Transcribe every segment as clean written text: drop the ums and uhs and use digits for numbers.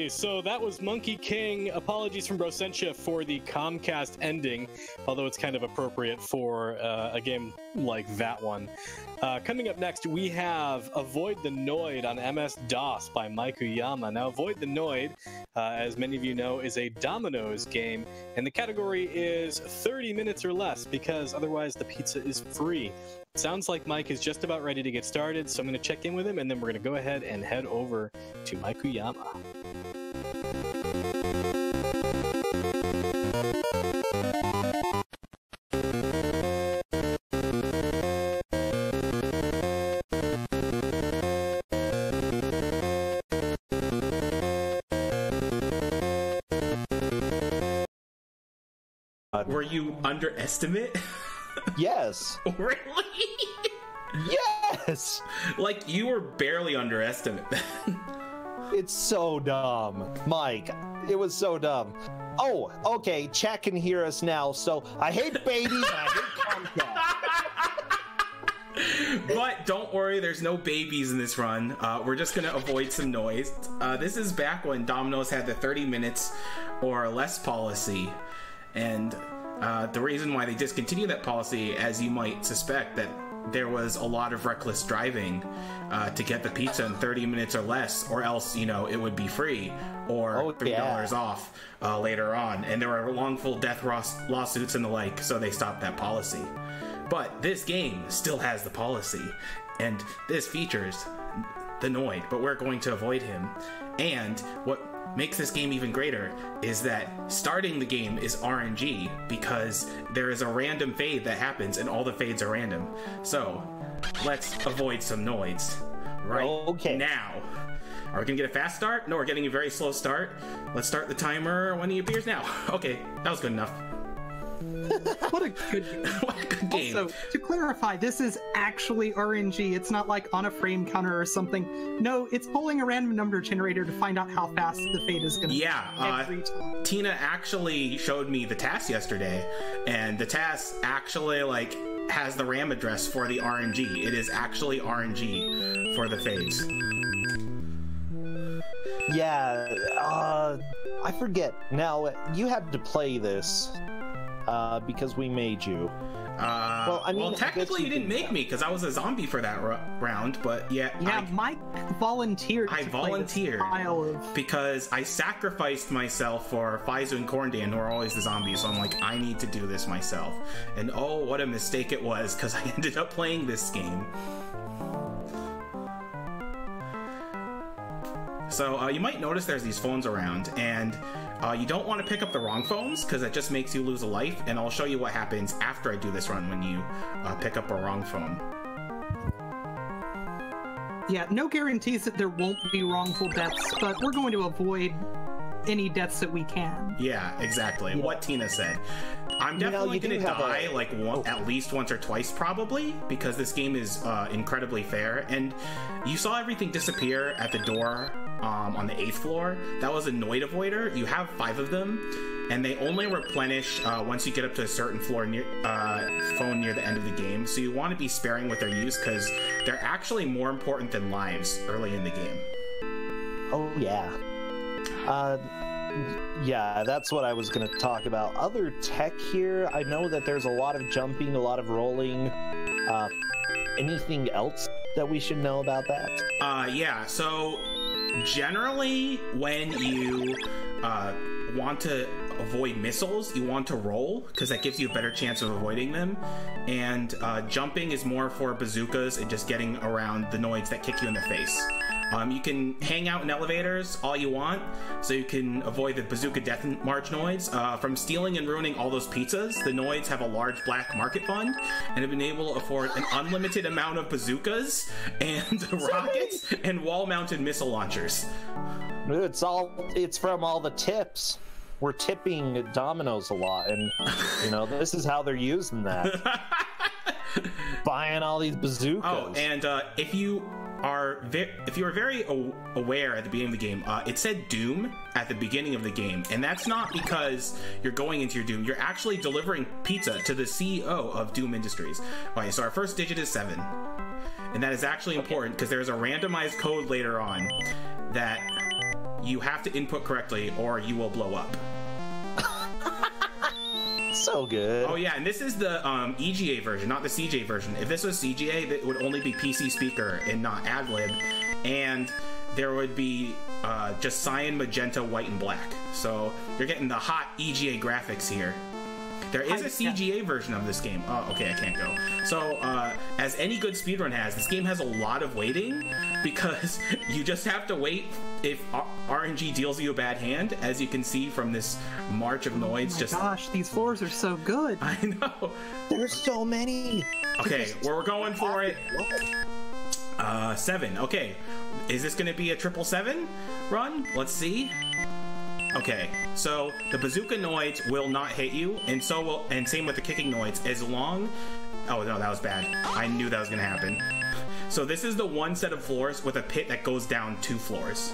So that was Monkey King. Apologies from Brosentia for the Comcast ending, although it's kind of appropriate for a game like that one. Coming up next, we have Avoid the Noid on MS-DOS by Mike Uyama. Now, Avoid the Noid, as many of you know, is a dominoes game, and the category is 30 minutes or less, because otherwise the pizza is free. Sounds like Mike is just about ready to get started, so I'm going to check in with him, and then we're going to go ahead and head over to Mike Uyama. Were you underestimate? Yes. Really? Yes! Like, you were barely underestimate. It's so dumb. Mike, it was so dumb. Oh, okay, chat can hear us now, so I hate babies and I hate Comcast. But don't worry, there's no babies in this run. We're just gonna avoid some noise. This is back when Domino's had the 30 minutes or less policy. And the reason why they discontinued that policy, as you might suspect, that there was a lot of reckless driving to get the pizza in 30 minutes or less, or else, you know, it would be free or $3 off later on. And there were wrongful death lawsuits and the like, so they stopped that policy. But this game still has the policy, and this features the Noid, but we're going to avoid him. And what makes this game even greater is that starting the game is RNG, because there is a random fade that happens and all the fades are random. So let's avoid some Noids right now. Are we gonna get a fast start? No, we're getting a very slow start. Let's start the timer when he appears now. Okay, that was good enough. What a good game. What a good game. Also, to clarify, this is actually RNG. It's not like on a frame counter or something. No, it's pulling a random number generator to find out how fast the fade is going to be every time. Tina actually showed me the task yesterday, and the task actually, like, has the RAM address for the RNG. It is actually RNG for the fades. Yeah, I forget. Now, you had to play this. Because we made you. Well, I mean, technically you didn't make me, because I was a zombie for that round, but yeah. Yeah, Mike volunteered I volunteered because I sacrificed myself for Faizu and Corndan, who are always the zombies, so I'm like, I need to do this myself. And oh, what a mistake it was, because I ended up playing this game. So you might notice there's these phones around, and you don't want to pick up the wrong phones, because it just makes you lose a life, and I'll show you what happens after I do this run when you pick up a wrong phone. Yeah, no guarantees that there won't be wrongful deaths, but we're going to avoid any deaths that we can. Yeah, exactly. What Tina said. I'm definitely going to die like at least once or twice probably, because this game is incredibly fair. And you saw everything disappear at the door on the 8th floor. That was a Noid avoider. You have 5 of them, and they only replenish once you get up to a certain floor near phone near the end of the game. So you want to be sparing with their use, because they're actually more important than lives early in the game. Oh yeah. Yeah, that's what I was going to talk about. Other tech here, I know that there's a lot of jumping, a lot of rolling. Anything else that we should know about that? Yeah, so generally when you want to avoid missiles, you want to roll, because that gives you a better chance of avoiding them. And jumping is more for bazookas and just getting around the Noids that kick you in the face. You can hang out in elevators all you want, so you can avoid the Bazooka Death March Noids. From stealing and ruining all those pizzas, the Noids have a large black market fund and have been able to afford an unlimited amount of bazookas and rockets and wall-mounted missile launchers. It's from all the tips. We're tipping Domino's a lot, and you know, this is how they're using that. Buying all these bazookas. Oh, and if you if you were very aware at the beginning of the game, it said Doom at the beginning of the game, and that's not because you're going into your Doom. You're actually delivering pizza to the CEO of Doom Industries. Okay, so our first digit is 7, and that is actually important because there's a randomized code later on that you have to input correctly or you will blow up. So good. Oh yeah, and this is the EGA version, not the CJ version. If this was CGA, it would only be PC speaker and not AdLib, and there would be just cyan, magenta, white, and black. So you're getting the hot EGA graphics here. There is a CGA version of this game. Oh, okay, I can't go. So, as any good speedrun has, this game has a lot of waiting because you just have to wait if RNG deals you a bad hand, as you can see from this march of Noids. Oh my gosh, these floors are so good. I know. There's so many. Okay, we're going for it. 7. Okay, is this going to be a 777 run? Let's see. Okay, so the bazooka Noids will not hit you, and same with the kicking Noids, as long... Oh no, that was bad. I knew that was gonna happen. So this is the one set of floors with a pit that goes down 2 floors.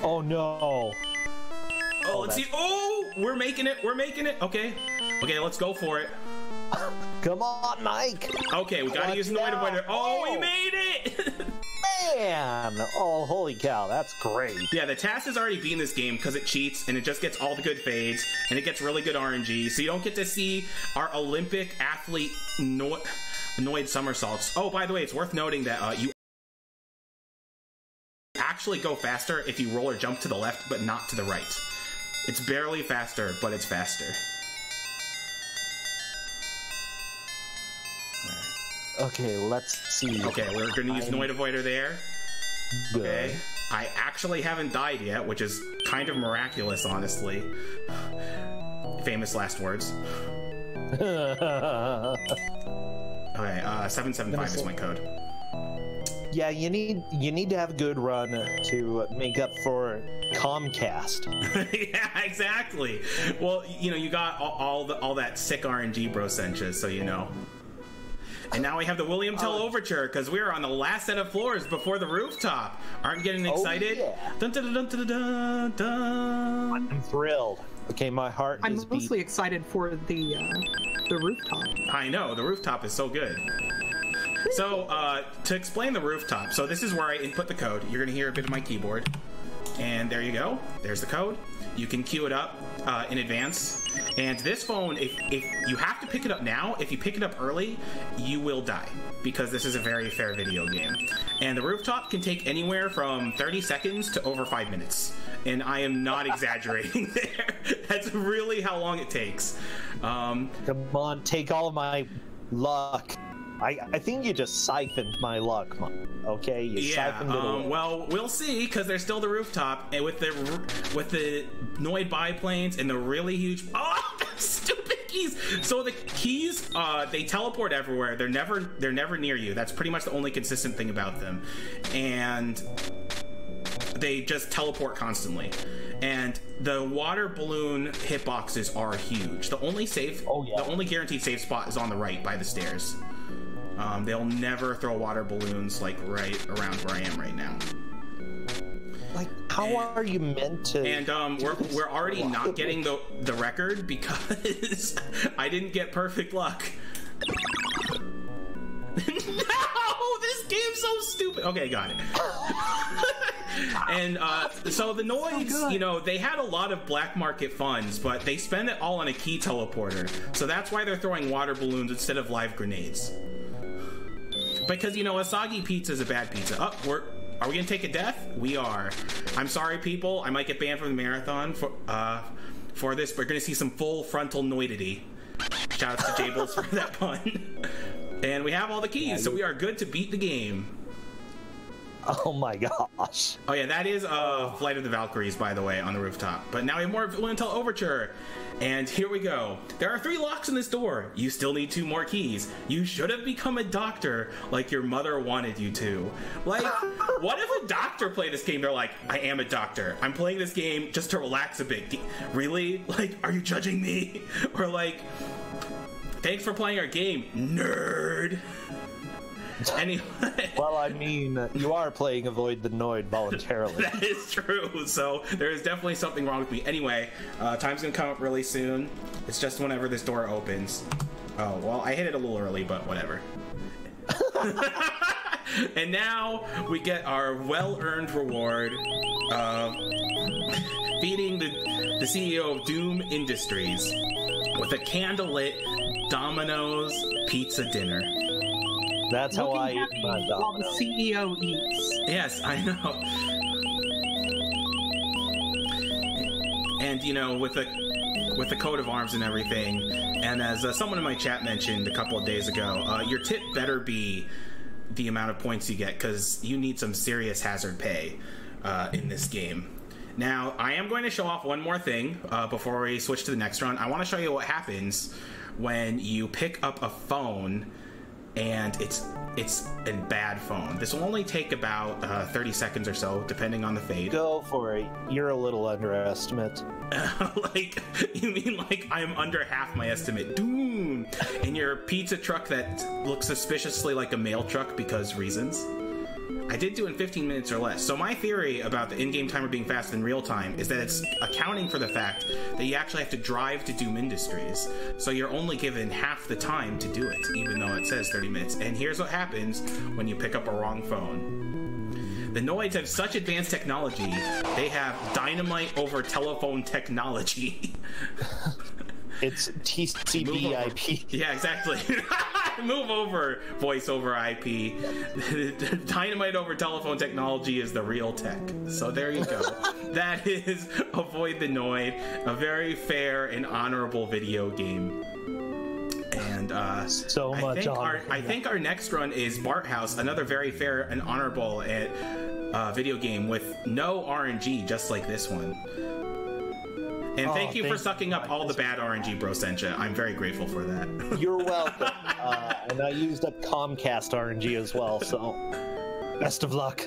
Oh no. Oh, let's see. Oh, we're making it. We're making it. Okay. Okay, let's go for it. Come on, Mike. Okay, we gotta use Noid avoider. Oh, we made it! Man! Oh, holy cow, that's great. Yeah, the TAS has already beaten this game because it cheats and it just gets all the good fades and it gets really good RNG, so you don't get to see our Olympic athlete Noid somersaults. Oh, by the way, it's worth noting that you actually go faster if you roll or jump to the left, but not to the right. It's barely faster, but it's faster. Okay, let's see. Okay, we're gonna use Noid avoider there. Good. Okay. I actually haven't died yet, which is kind of miraculous, honestly. Famous last words. Okay, 775 is my code. Yeah, you need to have a good run to make up for Comcast. Yeah, exactly. Well, you know, you got all that sick RNG, bro, Sencha, so you know. And now we have the William Tell Overture, because we're on the last set of floors before the rooftop. Aren't you getting excited? Oh, yeah. Dun, dun, dun, dun, dun, dun. I'm thrilled. Okay, my heart I'm is mostly excited for the rooftop. I know, the rooftop is so good. So, to explain the rooftop, so this is where I input the code. You're going to hear a bit of my keyboard. And there you go. There's the code. You can queue it up in advance. And this phone, if you have to pick it up now, if you pick it up early, you will die, because this is a very fair video game. And the rooftop can take anywhere from 30 seconds to over 5 minutes. And I am not exaggerating there. That's really how long it takes. Come on, take all of my luck. I think you just siphoned my luck, okay? You siphoned it away. Well, we'll see, because there's still the rooftop, and with the Noid biplanes and the really huge... Oh, stupid keys! So the keys, they teleport everywhere. They're never near you. That's pretty much the only consistent thing about them. And they just teleport constantly. And the water balloon hitboxes are huge. The only the only guaranteed safe spot is on the right by the stairs. They'll never throw water balloons like right around where I am right now. Like, how are you meant to? And we're already not getting the record because I didn't get perfect luck. No, this game's so stupid. Okay, got it. And so the Noids, you know, they had a lot of black market funds, but they spend it all on a key teleporter. So that's why they're throwing water balloons instead of live grenades. Because, you know, a soggy pizza is a bad pizza. Oh, are we gonna take a death? We are. I'm sorry, people. I might get banned from the marathon for this, but we're gonna see some full frontal noidity. Shout out to Jables for that pun. And we have all the keys, so we are good to beat the game. Oh my gosh. Oh yeah, that is Flight of the Valkyries, by the way, on the rooftop. But now we have more William Tell Overture. And here we go. There are 3 locks in this door. You still need 2 more keys. You should have become a doctor like your mother wanted you to. Like, what if a doctor played this game? They're like, I am a doctor. I'm playing this game just to relax a bit. Really? Like, are you judging me? Or like, thanks for playing our game, nerd. Anyway. Well, I mean, you are playing Avoid the Noid voluntarily. That is true. So there is definitely something wrong with me. Anyway, time's gonna come up really soon. It's just whenever this door opens. Oh, well, I hit it a little early, but whatever. And now we get our well-earned reward of feeding the CEO of Doom Industries with a candlelit Domino's pizza dinner. That's how I eat my while the Domino's. CEO eats. Yes, I know. And, you know, with the coat of arms and everything, and as someone in my chat mentioned a couple of days ago, your tip better be the amount of points you get, because you need some serious hazard pay in this game. Now, I am going to show off one more thing before we switch to the next run. I want to show you what happens when you pick up a phone and it's a bad phone. This will only take about 30 seconds or so, depending on the fade. Go for it. You're a little underestimate. Like, you mean like I'm under half my estimate? Doom! In your pizza truck that looks suspiciously like a mail truck because reasons. I did do in 15 minutes or less. So my theory about the in-game timer being faster than real time is that it's accounting for the fact that you actually have to drive to Doom Industries. So you're only given half the time to do it, even though it says 30 minutes. And here's what happens when you pick up a wrong phone. The Noids have such advanced technology, they have dynamite over telephone technology. It's TCP/IP. Yeah, exactly. Move over, voice over IP. Dynamite over telephone technology is the real tech. So there you go. That is Avoid the Noid, a very fair and honorable video game. And so much I think our next run is Bart House, another very fair and honorable video game with no RNG, just like this one. And thank you for sucking up all the bad RNG, Bro Sencha. I'm very grateful for that. You're welcome. And I used up Comcast RNG as well, so best of luck.